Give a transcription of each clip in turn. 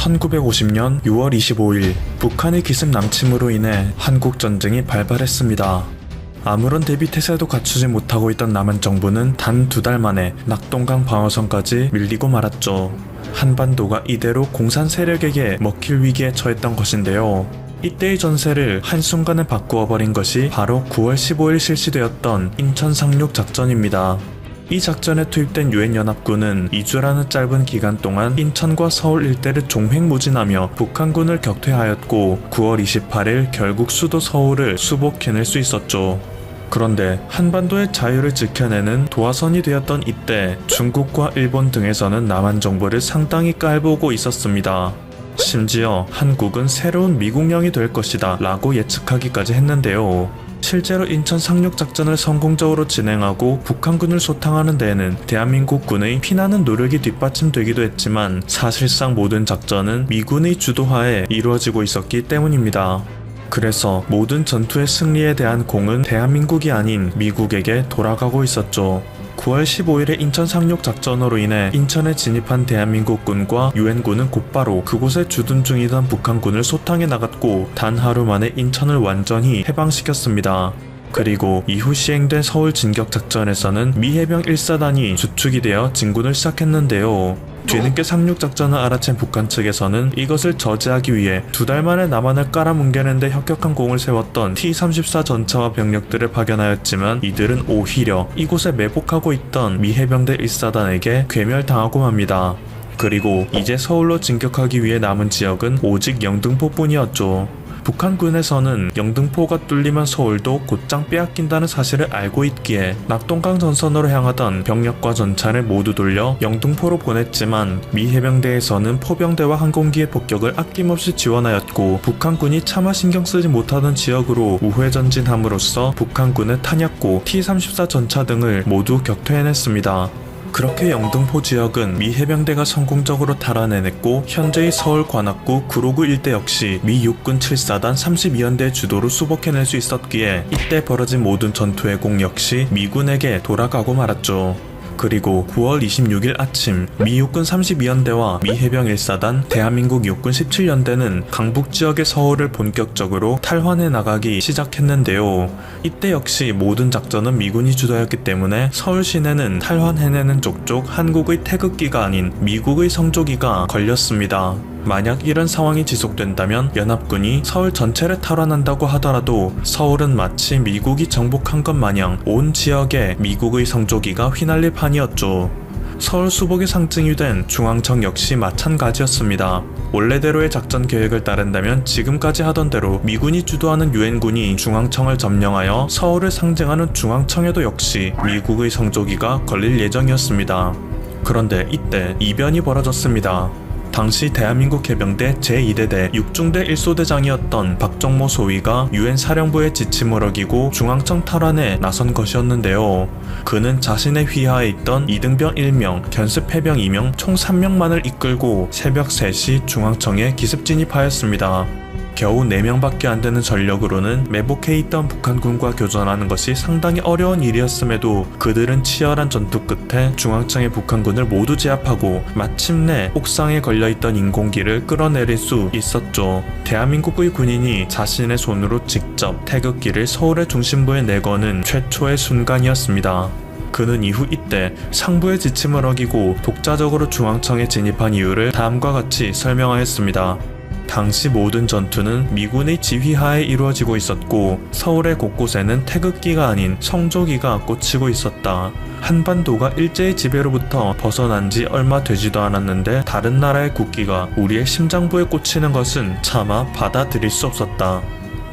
1950년 6월 25일 북한의 기습 남침으로 인해 한국전쟁이 발발했습니다. 아무런 대비 태세도 갖추지 못하고 있던 남한 정부는 단 2달 만에 낙동강 방어선까지 밀리고 말았죠. 한반도가 이대로 공산 세력에게 먹힐 위기에 처했던 것인데요. 이때의 전세를 한순간에 바꾸어 버린 것이 바로 9월 15일 실시되었던 인천 상륙 작전입니다. 이 작전에 투입된 유엔연합군은 2주라는 짧은 기간 동안 인천과 서울 일대를 종횡무진하며 북한군을 격퇴하였고 9월 28일 결국 수도 서울을 수복해낼 수 있었죠. 그런데 한반도의 자유를 지켜내는 도화선이 되었던 이때 중국과 일본 등에서는 남한 정부를 상당히 깔보고 있었습니다. 심지어 한국은 새로운 미국령이 될 것이다 라고 예측하기까지 했는데요. 실제로 인천 상륙 작전을 성공적으로 진행하고 북한군을 소탕하는 데에는 대한민국 군의 피나는 노력이 뒷받침되기도 했지만 사실상 모든 작전은 미군의 주도하에 이루어지고 있었기 때문입니다. 그래서 모든 전투의 승리에 대한 공은 대한민국이 아닌 미국에게 돌아가고 있었죠. 9월 15일의 인천 상륙 작전으로 인해 인천에 진입한 대한민국군과 유엔군은 곧바로 그곳에 주둔 중이던 북한군을 소탕해 나갔고 단 하루 만에 인천을 완전히 해방시켰습니다. 그리고 이후 시행된 서울 진격 작전에서는 미 해병 1사단이 주축이 되어 진군을 시작했는데요. 뒤늦게 상륙 작전을 알아챈 북한 측에서는 이것을 저지하기 위해 2달 만에 남한을 깔아뭉개는데 혁혁한 공을 세웠던 T-34 전차와 병력들을 파견하였지만 이들은 오히려 이곳에 매복하고 있던 미 해병대 1사단에게 괴멸당하고 맙니다. 그리고 이제 서울로 진격하기 위해 남은 지역은 오직 영등포뿐이었죠. 북한군에서는 영등포가 뚫리면 서울도 곧장 빼앗긴다는 사실을 알고 있기에 낙동강 전선으로 향하던 병력과 전차를 모두 돌려 영등포로 보냈지만 미 해병대에서는 포병대와 항공기의 폭격을 아낌없이 지원하였고 북한군이 차마 신경 쓰지 못하던 지역으로 우회 전진함으로써 북한군의 탄약고 T-34 전차 등을 모두 격퇴해냈습니다. 그렇게 영등포 지역은 미 해병대가 성공적으로 탈환해냈고 현재의 서울 관악구 구로구 일대 역시 미 육군 7사단 32연대의 주도로 수복해낼 수 있었기에 이때 벌어진 모든 전투의 공 역시 미군에게 돌아가고 말았죠. 그리고 9월 26일 아침 미 육군 32연대와 미 해병 1사단, 대한민국 육군 17연대는 강북 지역의 서울을 본격적으로 탈환해 나가기 시작했는데요. 이때 역시 모든 작전은 미군이 주도했기 때문에 서울 시내는 탈환해내는 족족 한국의 태극기가 아닌 미국의 성조기가 걸렸습니다. 만약 이런 상황이 지속된다면 연합군이 서울 전체를 탈환한다고 하더라도 서울은 마치 미국이 정복한 것 마냥 온 지역에 미국의 성조기가 휘날릴 판이었죠. 서울 수복의 상징이 된 중앙청 역시 마찬가지였습니다. 원래대로의 작전 계획을 따른다면 지금까지 하던 대로 미군이 주도하는 유엔군이 중앙청을 점령하여 서울을 상징하는 중앙청에도 역시 미국의 성조기가 걸릴 예정이었습니다. 그런데 이때 이변이 벌어졌습니다. 당시 대한민국 해병대 제2대대 6중대 1소대장이었던 박정모 소위가 유엔 사령부의 지침을 어기고 중앙청 탈환에 나선 것이었는데요. 그는 자신의 휘하에 있던 이등병 1명, 견습 해병 2명, 총 3명만을 이끌고 새벽 3시 중앙청에 기습 진입하였습니다. 겨우 4명밖에 안 되는 전력으로는 매복해 있던 북한군과 교전하는 것이 상당히 어려운 일이었음에도 그들은 치열한 전투 끝에 중앙청의 북한군을 모두 제압하고 마침내 옥상에 걸려있던 인공기를 끌어내릴 수 있었죠. 대한민국의 군인이 자신의 손으로 직접 태극기를 서울의 중심부에 내거는 최초의 순간이었습니다. 그는 이후 이때 상부의 지침을 어기고 독자적으로 중앙청에 진입한 이유를 다음과 같이 설명하였습니다. 당시 모든 전투는 미군의 지휘하에 이루어지고 있었고 서울의 곳곳에는 태극기가 아닌 성조기가 꽂히고 있었다. 한반도가 일제의 지배로부터 벗어난 지 얼마 되지도 않았는데 다른 나라의 국기가 우리의 심장부에 꽂히는 것은 차마 받아들일 수 없었다.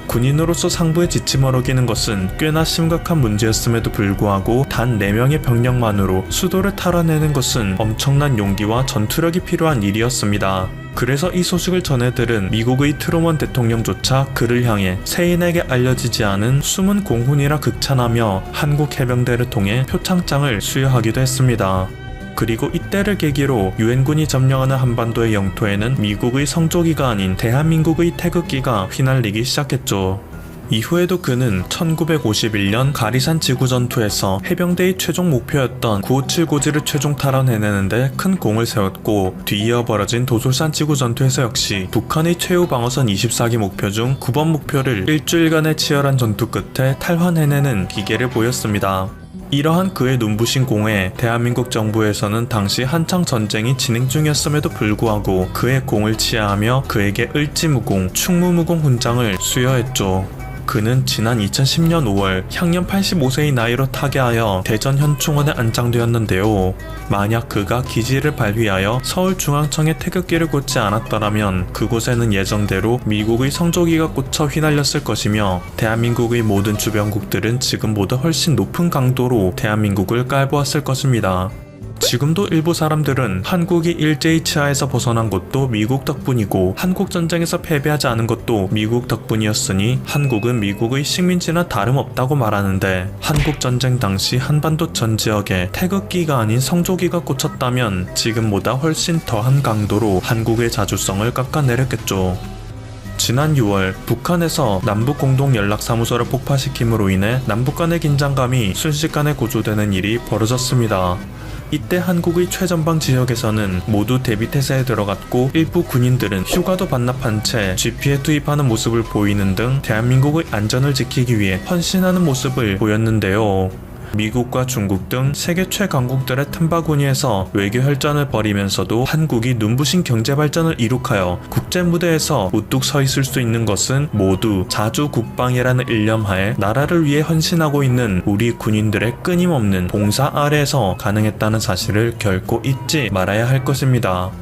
군인으로서 상부의 지침을 어기는 것은 꽤나 심각한 문제였음에도 불구하고 단 4명의 병력만으로 수도를 탈환해내는 것은 엄청난 용기와 전투력이 필요한 일이었습니다. 그래서 이 소식을 전해들은 미국의 트루먼 대통령조차 그를 향해 세인에게 알려지지 않은 숨은 공훈이라 극찬하며 한국 해병대를 통해 표창장을 수여하기도 했습니다. 그리고 이때를 계기로 유엔군이 점령하는 한반도의 영토에는 미국의 성조기가 아닌 대한민국의 태극기가 휘날리기 시작했죠. 이후에도 그는 1951년 가리산 지구전투에서 해병대의 최종 목표였던 957 고지를 최종 탈환해내는데 큰功을 세웠고, 뒤이어 벌어진 도솔산 지구전투에서 역시 북한의 최후 방어선 24기 목표 중 9번 목표를 일주일간의 치열한 전투 끝에 탈환해내는 기계를 보였습니다. 이러한 그의 눈부신 공에 대한민국 정부에서는 당시 한창 전쟁이 진행 중이었음에도 불구하고 그의 공을 치하하며 그에게 을지무공, 충무무공 훈장을 수여했죠. 그는 지난 2010년 5월 향년 85세의 나이로 타계하여 대전 현충원에 안장되었는데요. 만약 그가 기지를 발휘하여 서울중앙청에 태극기를 꽂지 않았더라면 그곳에는 예정대로 미국의 성조기가 꽂혀 휘날렸을 것이며, 대한민국의 모든 주변국들은 지금보다 훨씬 높은 강도로 대한민국을 깔보았을 것입니다. 지금도 일부 사람들은 한국이 일제의 치하에서 벗어난 것도 미국 덕분이고, 한국전쟁에서 패배하지 않은 것도 미국 덕분이었으니 한국은 미국의 식민지나 다름없다고 말하는데, 한국전쟁 당시 한반도 전 지역에 태극기가 아닌 성조기가 꽂혔다면 지금보다 훨씬 더한 강도로 한국의 자주성을 깎아내렸겠죠. 지난 6월 북한에서 남북공동연락사무소를 폭파시킴으로 인해 남북 간의 긴장감이 순식간에 고조되는 일이 벌어졌습니다. 이때 한국의 최전방 지역에서는 모두 대비태세에 들어갔고, 일부 군인들은 휴가도 반납한 채 GP에 투입하는 모습을 보이는 등 대한민국의 안전을 지키기 위해 헌신하는 모습을 보였는데요. 미국과 중국 등 세계 최강국들의 틈바구니에서 외교 혈전을 벌이면서도 한국이 눈부신 경제 발전을 이룩하여 국제 무대에서 우뚝 서 있을 수 있는 것은 모두 자주 국방이라는 일념하에 나라를 위해 헌신하고 있는 우리 군인들의 끊임없는 봉사 아래에서 가능했다는 사실을 결코 잊지 말아야 할 것입니다.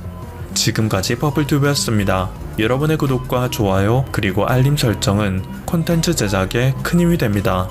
지금까지 버블튜브였습니다. 여러분의 구독과 좋아요 그리고 알림 설정은 콘텐츠 제작에 큰 힘이 됩니다.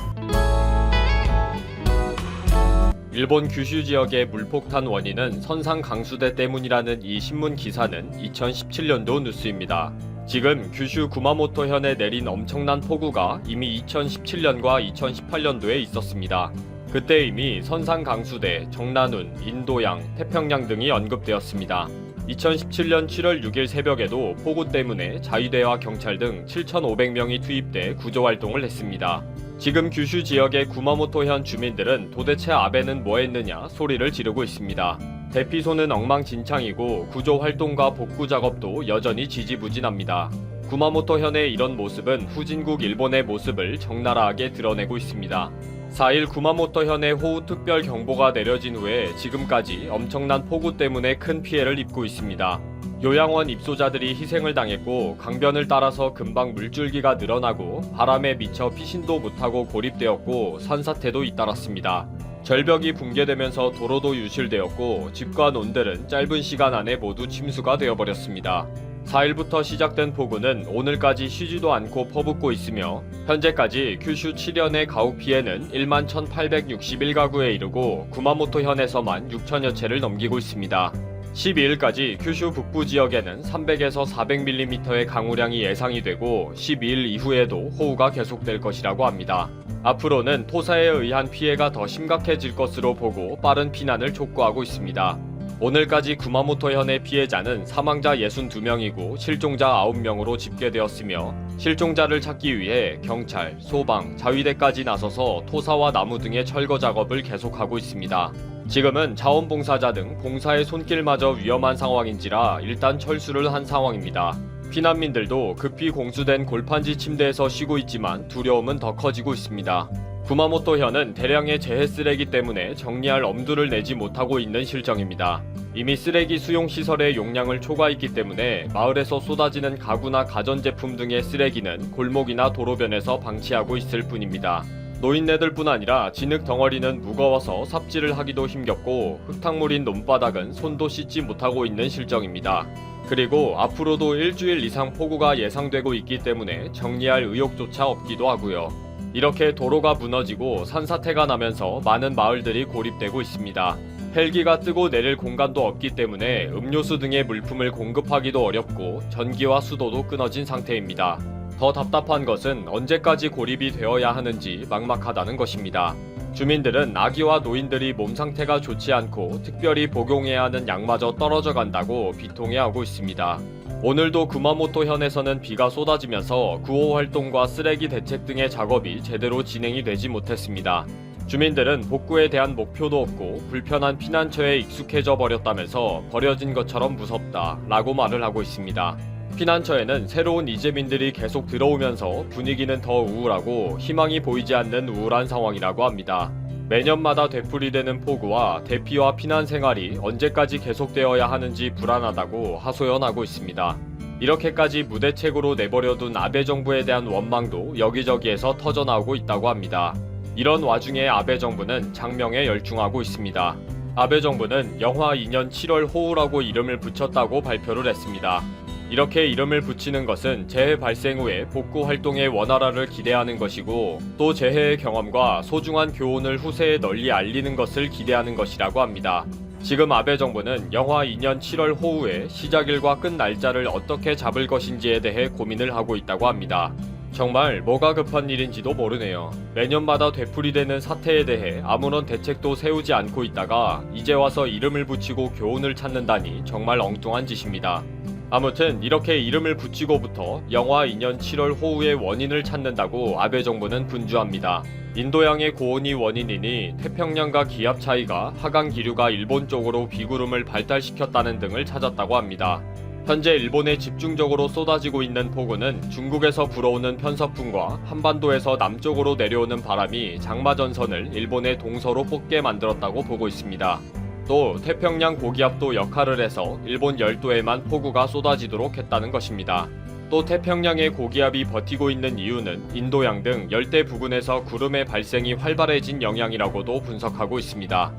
일본 규슈 지역의 물폭탄 원인은 선상 강수대 때문이라는 이 신문 기사는 2017년도 뉴스입니다. 지금 규슈 구마모토현에 내린 엄청난 폭우가 이미 2017년과 2018년도에 있었습니다. 그때 이미 선상 강수대, 정난운, 인도양, 태평양 등이 언급되었습니다. 2017년 7월 6일 새벽에도 폭우 때문에 자위대와 경찰 등 7,500명이 투입돼 구조활동을 했습니다. 지금 규슈 지역의 구마모토현 주민들은 도대체 아베는 뭐 했느냐 소리를 지르고 있습니다. 대피소는 엉망진창이고 구조활동과 복구 작업도 여전히 지지부진합니다. 구마모토현의 이런 모습은 후진국 일본의 모습을 적나라하게 드러내고 있습니다. 4일 구마모토현에 호우특별경보가 내려진 후에 지금까지 엄청난 폭우 때문에 큰 피해를 입고 있습니다. 요양원 입소자들이 희생을 당했고, 강변을 따라서 금방 물줄기가 늘어나고 바람에 미쳐 피신도 못하고 고립되었고, 산사태도 잇따랐습니다. 절벽이 붕괴되면서 도로도 유실되었고, 집과 논들은 짧은 시간 안에 모두 침수가 되어버렸습니다. 4일부터 시작된 폭우는 오늘까지 쉬지도 않고 퍼붓고 있으며, 현재까지 규슈 7현의 가옥 피해는 1만 1,861가구에 이르고 구마모토현에서만 6천여 채를 넘기고 있습니다. 12일까지 규슈 북부 지역에는 300에서 400mm의 강우량이 예상이 되고, 12일 이후에도 호우가 계속될 것이라고 합니다. 앞으로는 토사에 의한 피해가 더 심각해질 것으로 보고 빠른 피난을 촉구하고 있습니다. 오늘까지 구마모토현의 피해자는 사망자 62명이고 실종자 9명으로 집계되었으며, 실종자를 찾기 위해 경찰, 소방, 자위대까지 나서서 토사와 나무 등의 철거 작업을 계속하고 있습니다. 지금은 자원봉사자 등 봉사의 손길마저 위험한 상황인지라 일단 철수를 한 상황입니다. 피난민들도 급히 공수된 골판지 침대에서 쉬고 있지만 두려움은 더 커지고 있습니다. 구마모토현은 대량의 재해 쓰레기 때문에 정리할 엄두를 내지 못하고 있는 실정입니다. 이미 쓰레기 수용시설의 용량을 초과했기 때문에 마을에서 쏟아지는 가구나 가전제품 등의 쓰레기는 골목이나 도로변에서 방치하고 있을 뿐입니다. 노인네들뿐 아니라 진흙 덩어리는 무거워서 삽질을 하기도 힘겹고, 흙탕물인 논바닥은 손도 씻지 못하고 있는 실정입니다. 그리고 앞으로도 일주일 이상 폭우가 예상되고 있기 때문에 정리할 의욕조차 없기도 하고요. 이렇게 도로가 무너지고 산사태가 나면서 많은 마을들이 고립되고 있습니다. 헬기가 뜨고 내릴 공간도 없기 때문에 음료수 등의 물품을 공급하기도 어렵고, 전기와 수도도 끊어진 상태입니다. 더 답답한 것은 언제까지 고립이 되어야 하는지 막막하다는 것입니다. 주민들은 아기와 노인들이 몸 상태가 좋지 않고 특별히 복용해야 하는 약마저 떨어져 간다고 비통해하고 있습니다. 오늘도 구마모토 현에서는 비가 쏟아지면서 구호 활동과 쓰레기 대책 등의 작업이 제대로 진행이 되지 못했습니다. 주민들은 복구에 대한 목표도 없고 불편한 피난처에 익숙해져 버렸다면서 버려진 것처럼 무섭다 라고 말을 하고 있습니다. 피난처에는 새로운 이재민들이 계속 들어오면서 분위기는 더 우울하고 희망이 보이지 않는 우울한 상황이라고 합니다. 매년마다 되풀이되는 폭우와 대피와 피난 생활이 언제까지 계속되어야 하는지 불안하다고 하소연하고 있습니다. 이렇게까지 무대책으로 내버려둔 아베 정부에 대한 원망도 여기저기에서 터져나오고 있다고 합니다. 이런 와중에 아베 정부는 장명에 열중하고 있습니다. 아베 정부는 영하 2년 7월 호우라고 이름을 붙였다고 발표를 했습니다. 이렇게 이름을 붙이는 것은 재해 발생 후에 복구 활동의 원활화를 기대하는 것이고 또 재해의 경험과 소중한 교훈을 후세에 널리 알리는 것을 기대하는 것이라고 합니다. 지금 아베 정부는 영하 2년 7월 호우의 시작일과 끝 날짜를 어떻게 잡을 것인지에 대해 고민을 하고 있다고 합니다. 정말 뭐가 급한 일인지도 모르네요. 매년마다 되풀이되는 사태에 대해 아무런 대책도 세우지 않고 있다가 이제 와서 이름을 붙이고 교훈을 찾는다니 정말 엉뚱한 짓입니다. 아무튼 이렇게 이름을 붙이고부터 영하 2년 7월 호우의 원인을 찾는다고 아베 정부는 분주합니다. 인도양의 고온이 원인이니 태평양과 기압 차이가 하강 기류가 일본 쪽으로 비구름을 발달시켰다는 등을 찾았다고 합니다. 현재 일본에 집중적으로 쏟아지고 있는 폭우는 중국에서 불어오는 편서풍과 한반도에서 남쪽으로 내려오는 바람이 장마 전선을 일본의 동서로 뻗게 만들었다고 보고 있습니다. 또 태평양 고기압도 역할을 해서 일본 열도에만 폭우가 쏟아지도록 했다는 것입니다. 또 태평양의 고기압이 버티고 있는 이유는 인도양 등 열대 부근에서 구름의 발생이 활발해진 영향이라고도 분석하고 있습니다.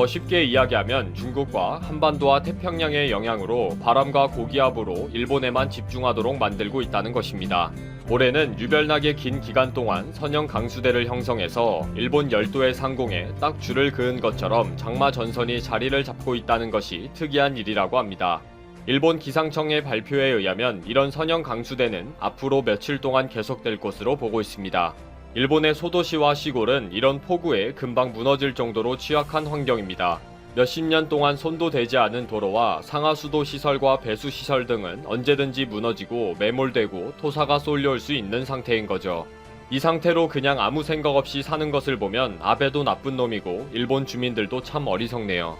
쉽게 이야기하면 중국과 한반도와 태평양의 영향으로 바람과 고기압으로 일본에만 집중하도록 만들고 있다는 것입니다. 올해는 유별나게 긴 기간 동안 선형 강수대를 형성해서 일본 열도의 상공에 딱 줄을 그은 것처럼 장마 전선이 자리를 잡고 있다는 것이 특이한 일이라고 합니다. 일본 기상청의 발표에 의하면 이런 선형 강수대는 앞으로 며칠 동안 계속될 것으로 보고 있습니다. 일본의 소도시와 시골은 이런 폭우에 금방 무너질 정도로 취약한 환경입니다. 몇십 년 동안 손도 대지 않은 도로와 상하수도 시설과 배수 시설 등은 언제든지 무너지고 매몰되고 토사가 쏠려올 수 있는 상태인 거죠. 이 상태로 그냥 아무 생각 없이 사는 것을 보면 아베도 나쁜 놈이고 일본 주민들도 참 어리석네요.